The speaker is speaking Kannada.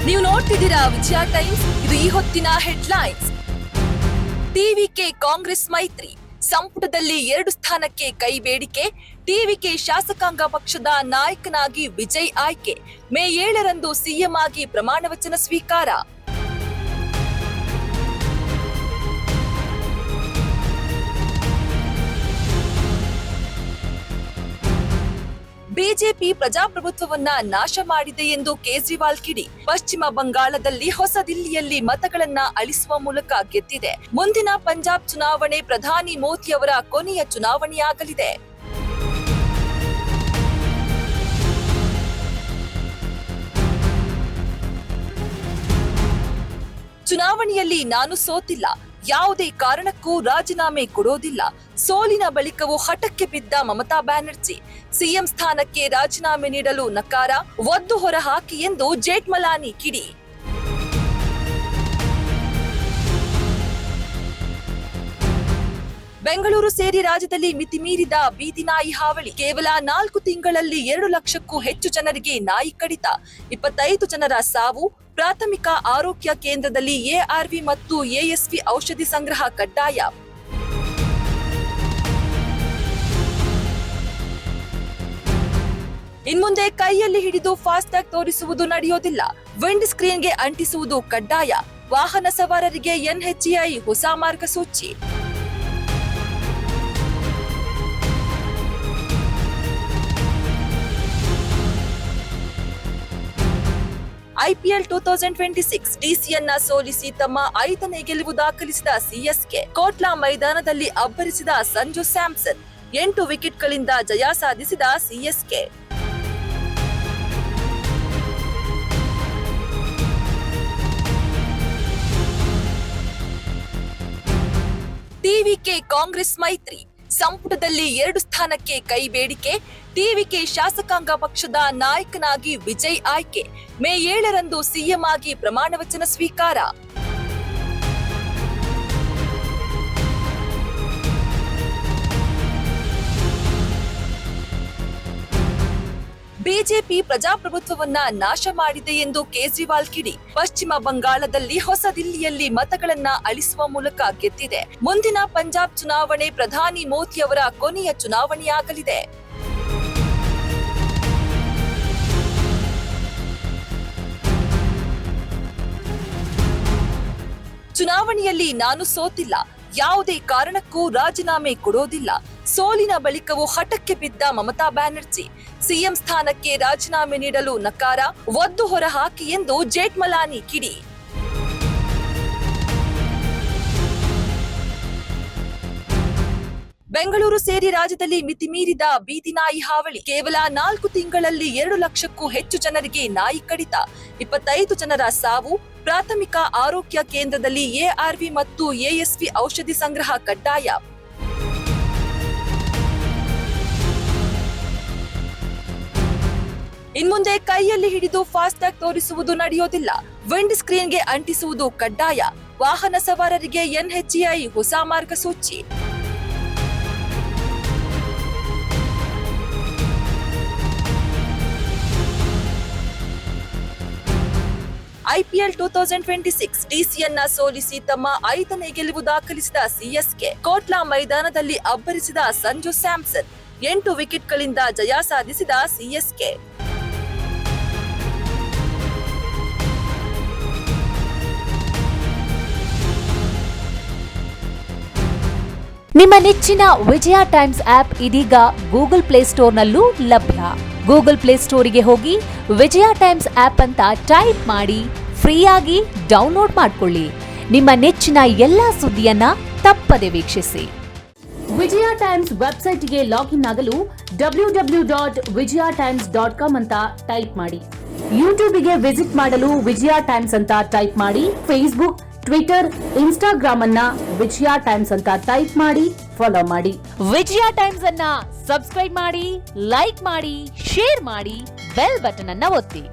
ನೀವು ನೋಡ್ತಿದ್ದೀರಾ ವಿಜಯ ಟೈಮ್ಸ್. ಇದು ಈ ಹೊತ್ತಿನ ಹೆಡ್ಲೈನ್ಸ್. ಟಿವಿಕೆ ಕಾಂಗ್ರೆಸ್ ಮೈತ್ರಿ, ಸಂಪುಟದಲ್ಲಿ 2 ಸ್ಥಾನಕ್ಕೆ ಕೈ ಬೇಡಿಕೆ. ಟಿವಿಕೆ ಶಾಸಕಾಂಗ ಪಕ್ಷದ ನಾಯಕನಾಗಿ ವಿಜಯ್ ಆಯ್ಕೆ. ಮೇ 7ರಂದು ಸಿಎಂ ಆಗಿ ಪ್ರಮಾಣ ವಚನ ಸ್ವೀಕಾರ. ಬಿಜೆಪಿ ಪ್ರಜಾಪ್ರಭುತ್ವವನ್ನ ನಾಶ ಮಾಡಿದೆ ಎಂದು ಕೇಜ್ರಿವಾಲ್ ಕಿಡಿ. ಪಶ್ಚಿಮ ಬಂಗಾಳದಲ್ಲಿ ಹೊಸ ದಿಲ್ಲಿಯಲ್ಲಿ ಮತಗಳನ್ನ ಅಳಿಸುವ ಮೂಲಕ ಗೆದ್ದಿದೆ. ಮುಂದಿನ ಪಂಜಾಬ್ ಚುನಾವಣೆ ಪ್ರಧಾನಿ ಮೋದಿ ಅವರ ಕೊನೆಯ ಚುನಾವಣೆಯಾಗಲಿದೆ. ಚುನಾವಣೆಯಲ್ಲಿ ನಾನು ಸೋತಿಲ್ಲ, ಯಾವುದೇ ಕಾರಣಕ್ಕೂ ರಾಜೀನಾಮೆ ಕೊಡೋದಿಲ್ಲ. ಸೋಲಿನ ಬಳಿಕವೂ ಹಠಕ್ಕೆ ಬಿದ್ದ ಮಮತಾ ಬ್ಯಾನರ್ಜಿ. ಸಿಎಂ ಸ್ಥಾನಕ್ಕೆ ರಾಜೀನಾಮೆ ನೀಡಲು ನಕಾರ, ಒದ್ದು ಹೊರಹಾಕಿ ಎಂದು ಜೇಠ್ಮಲಾನಿ ಕಿಡಿ. ಬೆಂಗಳೂರು ಸೇರಿ ರಾಜ್ಯದಲ್ಲಿ ಮಿತಿಮೀರಿದ ಬೀದಿ ನಾಯಿ ಹಾವಳಿ. ಕೇವಲ 4 ತಿಂಗಳಲ್ಲಿ 2 ಲಕ್ಷಕ್ಕೂ ಹೆಚ್ಚು ಜನರಿಗೆ ನಾಯಿ ಕಡಿತ. 25 ಜನರ ಸಾವು. ಪ್ರಾಥಮಿಕ ಆರೋಗ್ಯ ಕೇಂದ್ರದಲ್ಲಿ ಎಆರ್ವಿ ಮತ್ತು ಎಎಸ್ವಿ ಔಷಧಿ ಸಂಗ್ರಹ ಕಡ್ಡಾಯ. ಇನ್ಮುಂದೆ ಕೈಯಲ್ಲಿ ಹಿಡಿದು ಫಾಸ್ಟ್ಯಾಗ್ ತೋರಿಸುವುದು ನಡೆಯೋದಿಲ್ಲ. ವಿಂಡ್ ಸ್ಕ್ರೀನ್ಗೆ ಅಂಟಿಸುವುದು ಕಡ್ಡಾಯ. ವಾಹನ ಸವಾರರಿಗೆ ಎನ್ಎಚ್ಎಐ ಹೊಸ ಮಾರ್ಗಸೂಚಿ. ಐಪಿಎಲ್ 2026 ಡಿಸಿಯನ್ನ ಸೋಲಿಸಿ ತಮ್ಮ 5ನೇ ಗೆಲುವು ದಾಖಲಿಸಿದ ಸಿಎಸ್ಕೆ. ಕೋಟ್ಲಾ ಮೈದಾನದಲ್ಲಿ ಅಬ್ಬರಿಸಿದ ಸಂಜು ಸ್ಯಾಮ್ಸನ್. 8 ವಿಕೆಟ್ಗಳಿಂದ ಜಯ ಸಾಧಿಸಿದ ಸಿಎಸ್ಕೆ. ಟಿವಿಕೆ ಕಾಂಗ್ರೆಸ್ ಮೈತ್ರಿ, ಸಂಪುಟದಲ್ಲಿ 2 ಸ್ಥಾನಕ್ಕೆ ಕೈ ಬೇಡಿಕೆ. ಟಿವಿಕೆ ಶಾಸಕಾಂಗ ಪಕ್ಷದ ನಾಯಕನಾಗಿ ವಿಜಯ್ ಆಯ್ಕೆ. ಮೇ 7ರಂದು ಸಿಎಂ ಆಗಿ ಪ್ರಮಾಣ ವಚನ ಸ್ವೀಕಾರ. ಬಿಜೆಪಿ ಪ್ರಜಾಪ್ರಭುತ್ವವನ್ನ ನಾಶ ಮಾಡಿದೆ ಎಂದು ಕೇಜ್ರಿವಾಲ್ ಕಿಡಿ. ಪಶ್ಚಿಮ ಬಂಗಾಳದಲ್ಲಿ ಹೊಸ ದಿಲ್ಲಿಯಲ್ಲಿ ಮತಗಳನ್ನ ಅಳಿಸುವ ಮೂಲಕ ಗೆದ್ದಿದೆ. ಮುಂದಿನ ಪಂಜಾಬ್ ಚುನಾವಣೆ ಪ್ರಧಾನಿ ಮೋದಿ ಅವರ ಕೊನೆಯ ಚುನಾವಣೆಯಾಗಲಿದೆ. ಚುನಾವಣೆಯಲ್ಲಿ ನಾನು ಸೋತಿಲ್ಲ, ಯಾವುದೇ ಕಾರಣಕ್ಕೂ ರಾಜೀನಾಮೆ ಕೊಡೋದಿಲ್ಲ. ಸೋಲಿನ ಬಳಿಕವೂ ಹಠಕ್ಕೆ ಬಿದ್ದ ಮಮತಾ ಬ್ಯಾನರ್ಜಿ. ಸಿಎಂ ಸ್ಥಾನಕ್ಕೆ ರಾಜೀನಾಮೆ ನೀಡಲು ನಕಾರ, ಒದ್ದು ಹೊರಹಾಕಿ ಎಂದು ಜೇಠ್ಮಲಾನಿ ಕಿಡಿ. ಬೆಂಗಳೂರು ಸೇರಿ ರಾಜ್ಯದಲ್ಲಿ ಮಿತಿಮೀರಿದ ಬೀದಿ ನಾಯಿ ಹಾವಳಿ. ಕೇವಲ 4 ತಿಂಗಳಲ್ಲಿ 2 ಲಕ್ಷಕ್ಕೂ ಹೆಚ್ಚು ಜನರಿಗೆ ನಾಯಿ ಕಡಿತ. 25 ಜನರ ಸಾವು. ಪ್ರಾಥಮಿಕ ಆರೋಗ್ಯ ಕೇಂದ್ರದಲ್ಲಿ ಎಆರ್ವಿ ಮತ್ತು ಎಎಸ್ವಿ ಔಷಧಿ ಸಂಗ್ರಹ ಕಡ್ಡಾಯ. ಇನ್ಮುಂದೆ ಕೈಯಲ್ಲಿ ಹಿಡಿದು ಫಾಸ್ಟ್ಯಾಗ್ ತೋರಿಸುವುದು ನಡೆಯೋದಿಲ್ಲ. ವಿಂಡ್ ಸ್ಕ್ರೀನ್ಗೆ ಅಂಟಿಸುವುದು ಕಡ್ಡಾಯ. ವಾಹನ ಸವಾರರಿಗೆ ಎನ್ಎಚ್ಎಐ ಹೊಸ ಮಾರ್ಗಸೂಚಿ. ಐಪಿಎಲ್ 2026 ಡಿಸಿಯನ್ನ ಸೋಲಿಸಿ ತಮ್ಮ 5ನೇ ಗೆಲುವು ದಾಖಲಿಸಿದ ಸಿಎಸ್ಕೆ. ಕೋಟ್ಲಾ ಮೈದಾನದಲ್ಲಿ ಅಬ್ಬರಿಸಿದ ಸಂಜು ಸ್ಯಾಮ್ಸನ್. 8 ವಿಕೆಟ್ಗಳಿಂದ ಜಯ ಸಾಧಿಸಿದ ಸಿಎಸ್ಕೆ. ನಿಮ್ಮ ನೆಚ್ಚಿನ ವಿಜಯ ಟೈಮ್ಸ್ ಆಪ್ ಇದೀಗ ಗೂಗಲ್ ಪ್ಲೇಸ್ಟೋರ್ನಲ್ಲೂ ಲಭ್ಯ. ಗೂಗಲ್ ಪ್ಲೇಸ್ಟೋರಿಗೆ ಹೋಗಿ ವಿಜಯ ಟೈಮ್ಸ್ ಆಪ್ ಅಂತ ಟೈಪ್ ಮಾಡಿ ಫ್ರೀಯಾಗಿ ಡೌನ್ಲೋಡ್ ಮಾಡಿಕೊಳ್ಳಿ. ನಿಮ್ಮ ನೆಚ್ಚಿನ ಎಲ್ಲಾ ಸುದ್ದಿಯನ್ನ ತಪ್ಪದೆ ವೀಕ್ಷಿಸಿ. ವಿಜಯ ಟೈಮ್ಸ್ ವೆಬ್ಸೈಟ್ಗೆ ಲಾಗಿನ್ ಆಗಲು www.vijayatimes.com ಅಂತ ಟೈಪ್ ಮಾಡಿ. ಯೂಟ್ಯೂಬ್ಗೆ ವಿಸಿಟ್ ಮಾಡಲು ವಿಜಯ ಟೈಮ್ಸ್ ಅಂತ ಟೈಪ್ ಮಾಡಿ. ಫೇಸ್ಬುಕ್, ಟ್ವಿಟರ್, ಇನ್ಸ್ಟಾಗ್ರಾಮ್ ಅನ್ನ ವಿಜಯ ಟೈಮ್ಸ್ ಅಂತ ಟೈಪ್ ಮಾಡಿ ಫಾಲೋ ಮಾಡಿ. ವಿಜಯ ಟೈಮ್ಸ್ ಅನ್ನ ಸಬ್ಸ್ಕ್ರೈಬ್ ಮಾಡಿ, ಲೈಕ್ ಮಾಡಿ, ಶೇರ್ ಮಾಡಿ, ಬೆಲ್ ಬಟನ್ ಅನ್ನ ಒತ್ತಿ.